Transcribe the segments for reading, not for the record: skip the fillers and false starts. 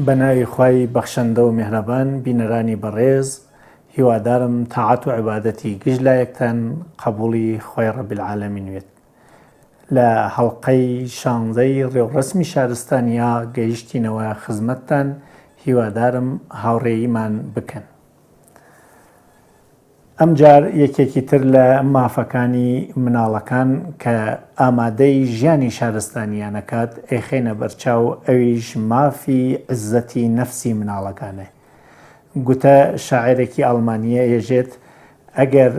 بە ناوی خوای بەخشەندە و میهرەبان بینەرانی بەڕێز، هیوادارم تاعات و عیبادەتی گشت لایەکتان قبوڵی خۆی ڕەبیلعالەمین وێت. لە هەڵقەی 16ی ڕێوڕەسمی شارستانیا گەیشتینەوە خزمەتتان، هیوادارم هاوڕێیمان بکەن. ئەمجار یەکێکی تر لە مافەکانی مناڵەکان کە ئامادەی ژیانی شارستانیانەکات ئەیخێنە بەرچاو، ئەویش مافی عزەتی نەفسی مناڵەکانە. گوتە شاعیرێکی ئەڵمانیە ئێژێت ئەگەر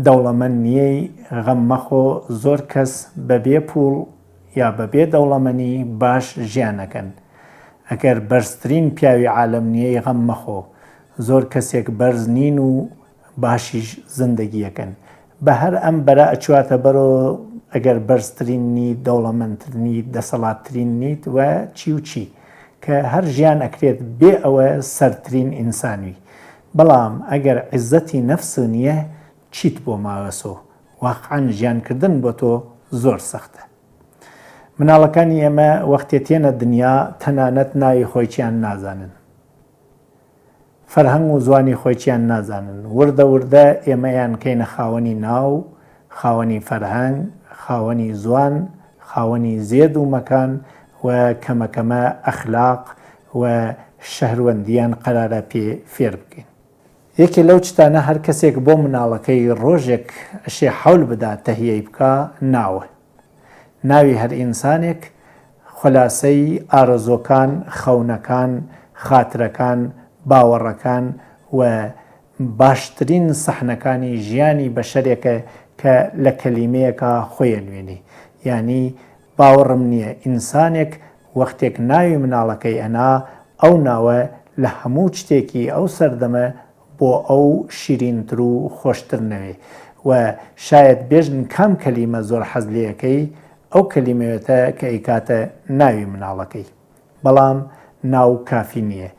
دەوڵەمەند نییەی غەم مەخۆ، زۆر کەس بەبێ پووڵ یا بەبێ دەوڵەمەنی باش ژیانەکەن. ئەگەر بەرزترین پیاوی عالەم نییەی غەم مەخۆ، زۆر کەسێک بەرز نین و باشیش زندگیەکەن. بە هەر ئەم بەرە ئەچواتە بەرەوە ئەگەر بەرزترین نیت، دەوڵەمەندترین، دەسەڵاتترین نیت و چی و چی، کە هەر ژیان ئەکرێت بێ ئەوە سەرترین ئینسانوی. بەڵام ئەگەر عیزەتی نەفس نییە، چیت بۆ ماوەسۆ، واقعەن ژیانکردن بۆ تۆ زۆر سەختە. مناڵەکانی ئێمە وەختێ تێنە دنیا تەنانەت ناوی خۆیچیان نازانن، فەرهەنگ و زوانی خۆیچیان نازانن. وردە وردە ئێمەیان کەینە خاوەنی ناو، خاوەنی فەرهەنگ، خاوەنی زوان، خاوەنی زێد و مەکان و کەمەکەمە ئەخلاق و شەهروەندیان قەرارە پێ فێر بکەین. یەکێ لەو چتانە هەر کەسێک بۆ مناڵەکەی ڕۆژێک ئەشێ حەول بدا تەهیەی بکە ناوە. ناوی هەر ئینسانێک خولاسەی ئارەزۆکان، خەونەکان، خاترەکان، باوەڕەکان و باشترین سەحنەکانی ژیانی بەشەرێکە کە لە کەلیمەیەکە خۆی نوێنی. یعنی باوەڕم نییە ئینسانێک وەختێک ناوی مناڵەکەی ئەنا، ئەو ناوە لە هەموو شتێکی ئەو سەردەمە بۆ ئەو شیرینتر و خۆشتر نەوێ. و شاید بێژن کام کەلیمە زۆر حەز لێەکەی، ئەو کەلیمەوێتە کە ئیکاتە ناوی مناڵەکەی. بەڵام ناو کافی نییە.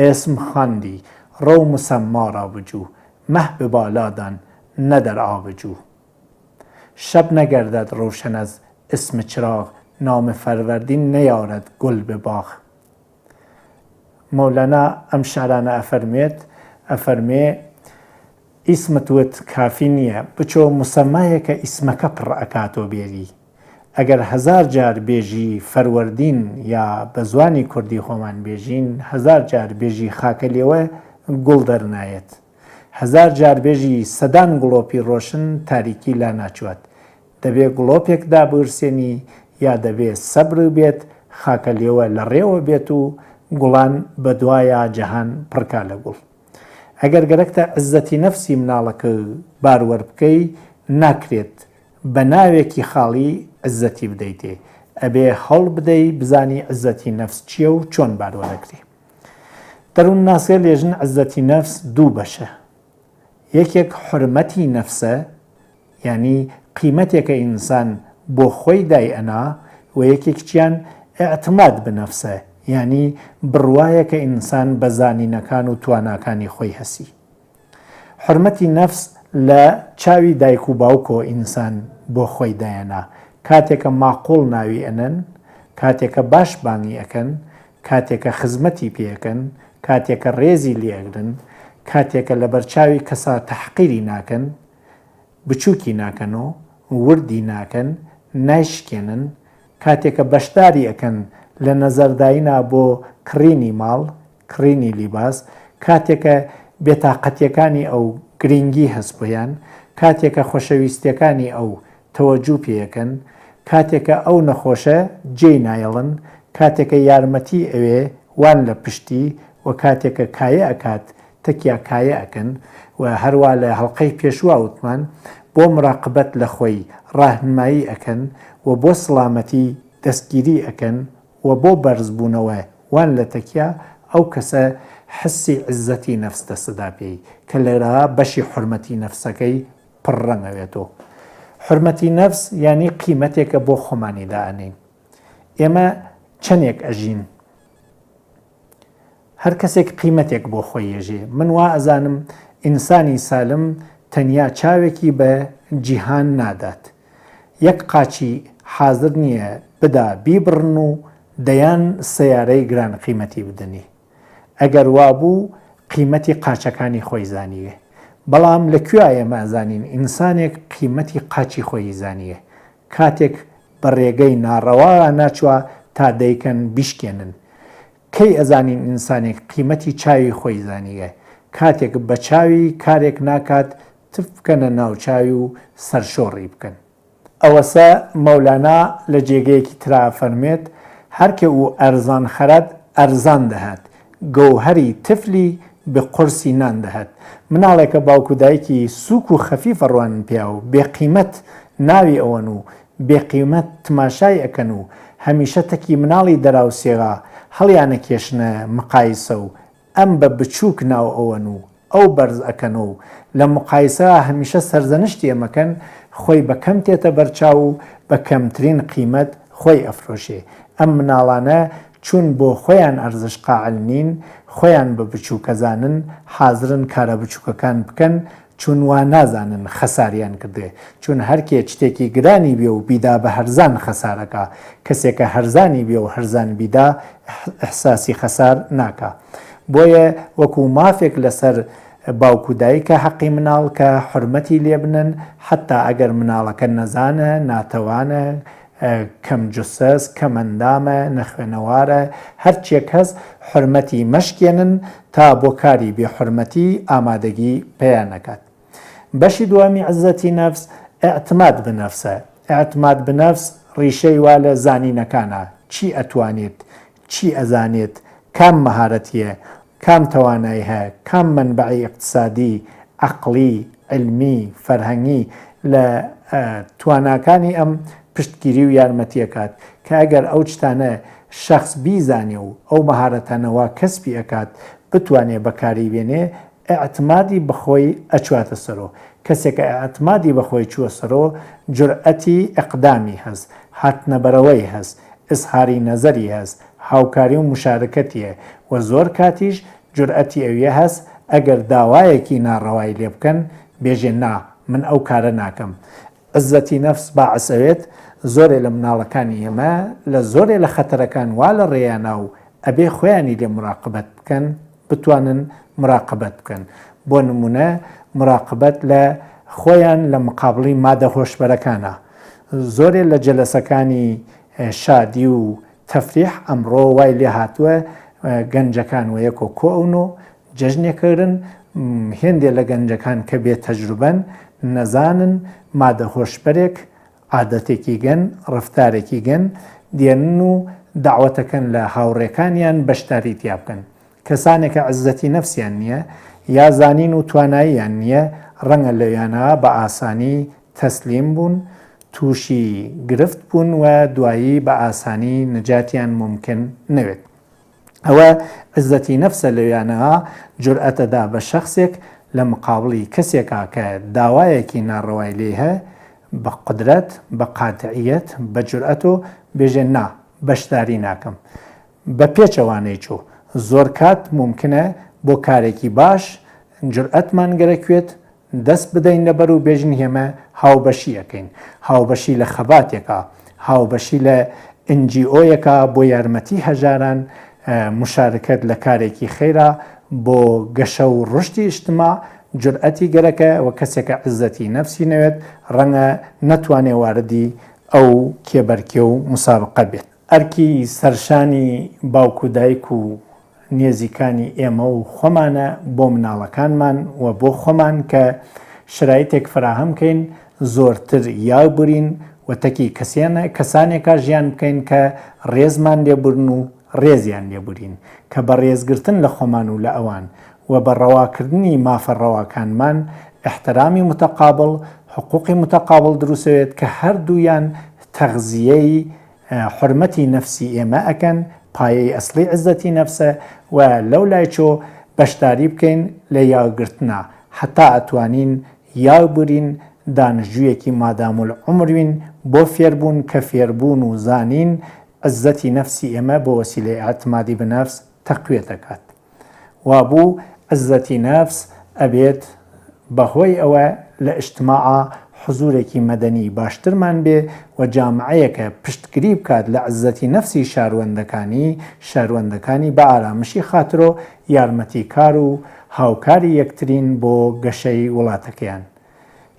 ئێسم خاندی ڕۆ مسەما ڕابجوو، مەح ببالادان نەدەر ئابجوو. شەب نەگەردەد ڕۆشن ئەز ئسم چراغ، نامە فەروەردین نەیارەد گول بە باغ. مەولەنا ئەم شارانە ئەفەرمێ ئیسمت وت کافی نییە، بچۆ مسەمایەکە ئیسمەکە پڕ ئەکاتۆ بێری. ئەگەر 1000 جار بێژی فەروەردین یا بە زوانی کوردی خۆمان بێژین، 1000 جار بێژی خاکە لێوە گوڵ دەرنایەت. 1000 جار بێژی سەدان گڵۆپی ڕۆشن تاریکی لا ناچوات. دەبێ گڵۆپێک دابرسێنی یا دەبێ سەبر بێت، خاکە لێوە لە ڕێوە بێت و گوڵان بە دوایە جەهان پڕکا لە گوڵ. ئەگەر گەرەکتە عزەتی نەفسی مناڵەکە باروەەر بکەی، ناکرێت بە ناوێکی خاڵی عزەتی بدەیتێ. ئەبێ هەڵ بدەی بزانی عزەتی نەفس چییە و چۆن باروەرەکری. دەروون ناسێ لێژن عزەتی نەفس دوو بەشە. یەکێک حورمەتی نەفسە، یعنی قیمەتێکە ئینسان بۆ خۆی دای ئەنا، و یەکێکچیان ئێعتماد بنەفسە، یعنی بڕوایەکە ئینسان بە زانینەکان و تواناکانی خۆی هەسی. حورمەتی نەفس لە چاوی دایک و باوکۆ ئینسان بۆ خۆی دایەنا. کاتێکە ماقۆڵ ناوی ئەنەن، کاتێکە باش بانگی ئەەکەن، کاتێکە خزمەتی پێەکەن، کاتێکە ڕێزی لێگرن، کاتێکە لە بەرچاوی کەسا تەحقیری ناکەن، بچووکی ناکەنەوە، وردی ناکەن، نایشکێنن، کاتێکە بەشداری ئەەکەن لە نەزەردایینا بۆ کڕینی ماڵ، کڕینی لیباس، کاتێکە بێتاقەتیەکانی ئەو گرنگی هەست بۆیان، کاتێکە خۆشەویستیەکانی ئەو تەوەجوو پێەکەن، کاتێکە ئەو نەخۆشە جێی نایەڵن، کاتێکە یارمەتی ئەوێ وان لە پشتی، و کاتێکە کایە ئەکات تەکیا کایە ئەکەن. و هەروە لە هەڵقەی پێشوا وتمان بۆ مراقبەت لە خۆی ڕاهنمایی ئەکەن، و بۆ سڵامەتی دەستگیری ئەکەن، و بۆ بەرزبوونەوە وان لە تەکیا ئەو کەسە حسی عزەتی نەفس دەسەدا پێی، کە لێرە بەشی حورمەتی نەفسەکەی پڕڕەنەوێتەوە. حورمەتی نەفس یعنی قیمەتێکە بۆ خۆمانی دائەنین. ئێمە چەندێک ئەژین، هەر کەسێک قیمەتێک بۆ خۆی ێژێ. من وا ئەزانم ئینسانی سالم تەنیا چاوێکی بە جیهان نادات. یەک قاچی حازر نییە بدا بیبڕن و دەیان سەیارەی گران قیمەتی بدەنی. ئەگەر وابوو قیمەتی قاچەکانی خۆی زانیوێ. بەڵام لەکوێ ئێمە ئەزانین ئینسانێک قیمەتی قاچی خۆی زانیە کاتێک بە ڕێگەی ناڕەوا ناچووە تا دەیکەن بیشکێنن. کەی ئەزانین ئینسانێک قیمەتی چاوی خۆی زانیە کاتێک بە چاوی کارێک ناکات تف بکەنە ناوچاوی و سەرشۆڕی بکەن. ئەوەسە مەولانا لە جێگەیەکی ترا فەرمێت هەرکە و ئەرزان خەرد ئەرزان دەهات گەوهەری تفلی بە قورسی نان دەهات. مناڵێکە باوکو دایکی سووک و خەفیفە ڕوانن پیا و بێقیمەت ناوی ئەوەن و بێقیمەت تماشای ئەکەن و هەمیشە تەکی مناڵی دەرا و سێغا هەڵیانە کێشنە مقایسە و ئەم بە بچووک ناو ئەوەن و ئەو بەرز ئەکەن و لە مقایسە هەمیشە سەرزەنشتی ئەمەکەن خۆی بە کەم تێتە بەرچاو و بە کەمترین قیمەت خۆی ئەفرۆشێ. ئەم مناڵانە چون بۆ خۆیان ئەرزش قاعل نین خۆیان بە بچووکەزانن حازرن کارە بچووکەکان بکەن چون وا نازانن خەساریان کردێ چون هەرکێ شتێکی گرانی بێ و بیدا بە هەرزان خەسارەکە کەسێکە هەرزانی بێ و هەرزان بیدا ئەحساسی خەسار ناکە. بۆیە وەکو مافێک لەسەر باوکودایکە حەقی مناڵ کە حرمەتی لێ بنن حتا ئەگەر مناڵەکە نەزانە ناتەوانە کەم جوسەس کەم ئەندامە نەخوێنەوارە هەرچێک هەست حرمەتی مەشکێنن تا بۆ کاری بێحرمەتی ئامادەگی پێیان نەکات. بەشی دووەمی عزەتی نەفس ئێعتماد بنەفسە. ئێعتماد بنەفس ڕیشەی وا لە زانینەکانە چی ئەتوانێت چی ئەزانێت کام مەهارەتیە کام توانایی هەیە کام منبعی اقتصادی عەقلی علمی فەرهەنگی لە تواناکانی ئەم پشتگیری و یارمەتیەکات کە ئەگەر ئەو شتانە شخص بیزانێ و ئەو مەهارەتانەوە کەسبی ئەکات بتوانێ بەکاری بێنێ ئێعتمادی بەخۆی ئەچواتە سەرۆ. کەسێکە ئێعتمادی بەخۆی چووە سەرۆ جورئەتی ئەقدامی هەست هاتنەبەرەوەی هەست ئزهاری نەزەری هەست هاوکاری و مشارکەتیە و زۆر کاتیش جورئەتی ئەویە هەست ئەگەر داوایەکی ناڕەوای لێ بکەن بێژێ نا من ئەو کارە ناکەم. عزەتی نەفس باعسەوێت زۆرێ لە مناڵەکانی ئێمە لە زۆرێ لە خەتەرەکان وا لە ڕێیانە و ئەبێ خۆیانی لێ مراقبەت بکەن بتوانن مراقبەت بکەن. بۆ نمونە مراقبەت لە خۆیان لە مقابڵی مادە هۆشبەرەکانە. زۆرێ لە جەلەسەکانی شادی و تەفریح ئەمڕۆ وای لێ هاتووە گەنجەکان و یەکۆ کۆون و جەژنێکردن هێندێ لە گەنجەکان کە بێ تەجروبەن نەزانن مادە هۆشبەرێک عادەتێکی گەن ڕفتارێکی گەن دێنن و داوەتەکەن لە هاوڕێکانیان بەشداری تیا بکەن. کەسانێکە عزەتی نەفسیان نییە یا زانین و تواناییان نییە ڕەنگە لەویانەوە بە ئاسانی تەسلیم بوون تووشی گرفت بوون و دوایی بە ئاسانی نەجاتیان ممکن نەوێت. ئەوە عزەتی نەفسە لەویانەوە جورئەتەدا بە شەخصێک لە مقابڵی کەسێکا کە داوایەکی ناڕەوای لێ هەیە بە قدرەت بە قاتعیەت بە جورئەت و بێژێ نا بەشداری ناکەم بە پێچەوانەی چوو. زۆر کات ممکنە بۆ کارێکی باش جورئەتمان گەرەکوێت دەست بدەین لەبەر و بێژین هێمە هاوبەشی ئەەکەین هاوبەشی لە خەباتێکە هاوبەشی لە NGOیەکە بۆ یارمەتی هەژاران مشارکت لە کارێکی خێرا بۆ گەشە و ڕشتی ئیجتیماع جورئەتی گەرەکە و کەسێکە عزەتی نەفسی نەوێت ڕەنگە نەتوانێ واردی ئەو کێبەرکێ و مسابقە بێت. ئەرکی سەرشانی باوکو دایک و نێزیکانی ئێمە و خۆمانە بۆ مناڵەکانمان و بۆ خۆمان کە شرایطێک فراهەم بکەین زۆرتر یاوبرین و تەکی کەسانێکە ژیان بکەین کە ڕێزمان لێبورن و ڕێزیان لێبورین کە بە ڕێزگرتن لە خۆمان و لە ئەوان و بە ڕەواکردنی مافە ڕەواکانمان احترامی متەقابڵ حقوقی متەقابڵ دروستەوێت کە هەردوویان تەغزیەی حرمەتی نەفسی ئێمە ئەکەن پایەی ئەسڵی عزەتی نەفسە و لەو لای چۆ بەشداری بکەین لە یاوگرتنە حتا ئەتوانین یاوبورین دانشجوویەکی مادامولعومروین بۆ فێربوون کە فێربوون و زانین عزەتی نەفسی ئێمە بۆ وەسیلەی ئەعتمادی بەنەفس تەقویە دەکات. وابوو عزەتی نەفس ئەبێت بەهۆی ئەوە لە ئیجتیماع حزورێکی مەدەنی باشترمان بێ و جامعەیەکە پشتگیری بکات لە عزەتی نەفسی شاروەندەکانی بە ئارامشی خاترۆ یارمەتی کار و هاوکاری یەکترین بۆ گەشەی وڵاتەکەیان.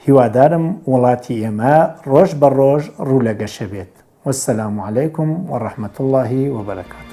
هیوادارم وڵاتی ئێمە ڕۆژ بە ڕۆژ ڕوو لە گەشە بێت. وەسەلام عەلەیکم وەڕەحمەتوڵڵاهی وبەرەکاتوه.